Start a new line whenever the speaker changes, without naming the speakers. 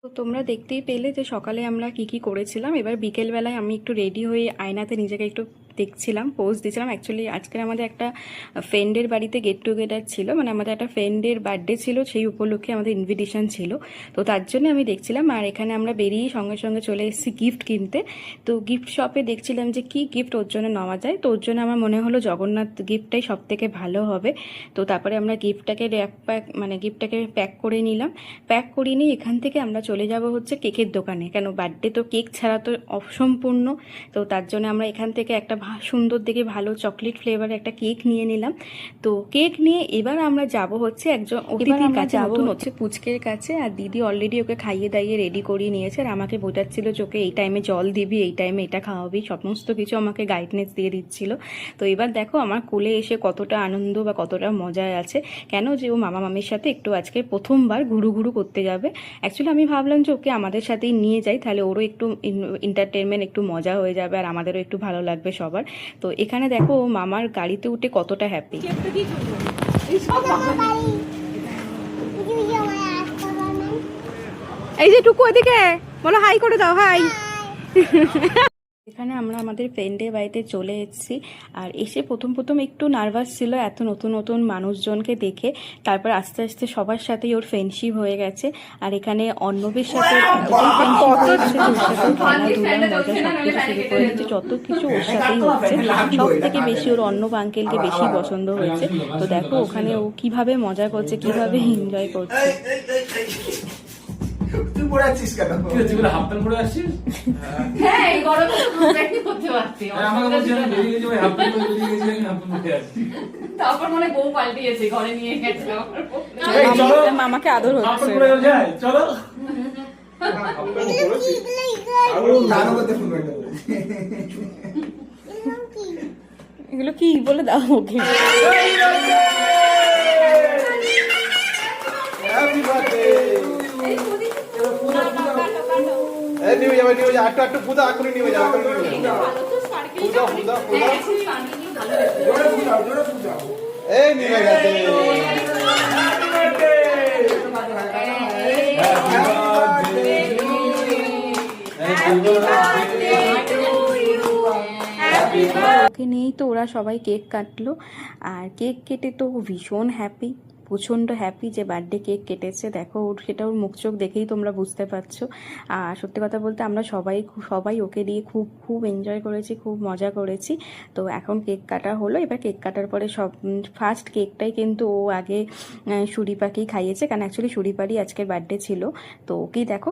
তো তোমরা দেখতেই পেলে যে সকালে আমরা কি কি করেছিলাম। এবার বিকেলবেলায় আমি একটু রেডি হয়ে আয়নাতে নিজেকে একটু দেখছিলাম, পোজ দিয়েছিলাম। অ্যাকচুয়ালি আজকে আমাদের একটা ফ্রেন্ডের বাড়িতে গেট টুগেদার ছিল, মানে আমাদের একটা ফ্রেন্ডের বার্থডে ছিল, সেই উপলক্ষে আমাদের ইনভিটেশন ছিল। তো তার জন্য আমি দেখছিলাম, আর এখানে আমরা বেরিয়ে সঙ্গে সঙ্গে চলে এসেছি গিফট কিনতে। তো গিফট শপে দেখছিলাম যে কি গিফট ওর জন্য নেওয়া যায়। তো ওর জন্য আমার মনে হলো জগন্নাথ গিফটটাই সব থেকে ভালো হবে। তো তারপরে আমরা গিফটটাকে গিফটটাকে প্যাক করে নিলাম। প্যাক করিয়ে নিয়ে এখান থেকে আমরা চলে যাব হচ্ছে কেকের দোকানে, কেন বার্থডে তো কেক ছাড়া তো অসম্পূর্ণ। তো তার জন্য আমরা এখান থেকে একটা সুন্দর দেখে ভালো চকলেট ফ্লেভারের একটা কেক নিয়ে নিলাম। তো কেক নিয়ে এবার আমরা যাব হচ্ছে একজন অতিথির কাছে, নতুন হচ্ছে পুচকের কাছে। আর দিদি অলরেডি ওকে খাইয়ে দাইয়ে রেডি করিয়ে নিয়েছে, আর আমাকে বোঝাচ্ছিল যে ওকে এই টাইমে জল দিবি, এই টাইমে এটা খাওয়াবি, সমস্ত কিছু আমাকে গাইডনেস দিয়ে দিচ্ছিল। তো এবার দেখো আমার কোলে এসে কতটা আনন্দ বা কতটা মজায় আছে, কেন যে ও মামা মামির সাথে একটু আজকে প্রথমবার ঘুরু ঘুরু করতে যাবে। অ্যাকচুয়ালি আমি ভাবলাম যে ওকে আমাদের সাথেই নিয়ে যাই, তাহলে ওরও একটু এন্টারটেনমেন্ট, একটু মজা হয়ে যাবে, আর আমাদেরও একটু ভালো লাগবে সবার। তো এখানে দেখো ও মামার গাড়িতে উঠে কতটা হ্যাপি। এই যে টুকু এদিকে বলো হাই করে দাও, হাই। এখানে আমরা আমাদের ফ্রেন্ডের বাড়িতে চলে এসেছি। আর এসে প্রথম একটু নার্ভাস ছিল এত নতুন নতুন মানুষজনকে দেখে, তারপর আস্তে আস্তে সবার সাথেই ওর ফ্রেন্ডশিপ হয়ে গেছে। আর এখানে অর্ণবের সাথে যত কিছু ওর সাথেই হচ্ছে, সব থেকে বেশি ওর অর্ণব আঙ্কেলকে বেশি পছন্দ হয়েছে। তো দেখো ওখানে ও কিভাবে মজা করছে, কিভাবে এনজয় করছে।
তুই পরে আছিস কেন?
কি হচ্ছে বলে হাফ প্যান্ট পরে আসছিস?
হ্যাঁ এই গরমে তো প্যান্ট করতে পারছি।
আমাকে বলছি আমি বেরিয়ে গেছি, হাফ প্যান্ট পরে বেরিয়ে গেছি, আমি হাফ প্যান্ট পরে আসছি।
তারপর মনে বউ পাল্টিয়েছে, ঘরে নিয়ে গেছে।
এই চলো,
মামাকে আদর
হাফ
হচ্ছে।
প্যান্ট পরে যাই, চলো।
নানু করতে ফোন করে
এগুলো কি বলে দাও ওকে।
Happy birthday. এই নিয়ে যাবে, নিয়ে যাবে, আটটা পূজা এখনই নিয়ে যাবে, এখনই নিয়ে যাবে। পূজা পূজা পূজা জোরে পূজা, জোরে পূজা। এই নিয়ে গেছে।
ওকে নিয়েই তো ওরা সবাই কেক কাটলো। আর কেক কেটে তো ভীষণ হ্যাপি, প্রচণ্ড হ্যাপি যে বার্থডে কেক কেটেছে। দেখো ওর সেটা ওর মুখ চোখ দেখেই তোমরা বুঝতে পারছো। আর সত্যি কথা বলতে আমরা সবাই ওকে দিয়ে খুব এনজয় করেছি, খুব মজা করেছি। তো এখন কেক কাটা হলো। এবার কেক কাটার পরে ফার্স্ট কেকটাই কিন্তু ও আগে সুরিপাকেই খাইয়েছে, কারণ অ্যাকচুয়ালি সুরিপারই আজকের বার্থডে ছিল। তো ওকেই দেখো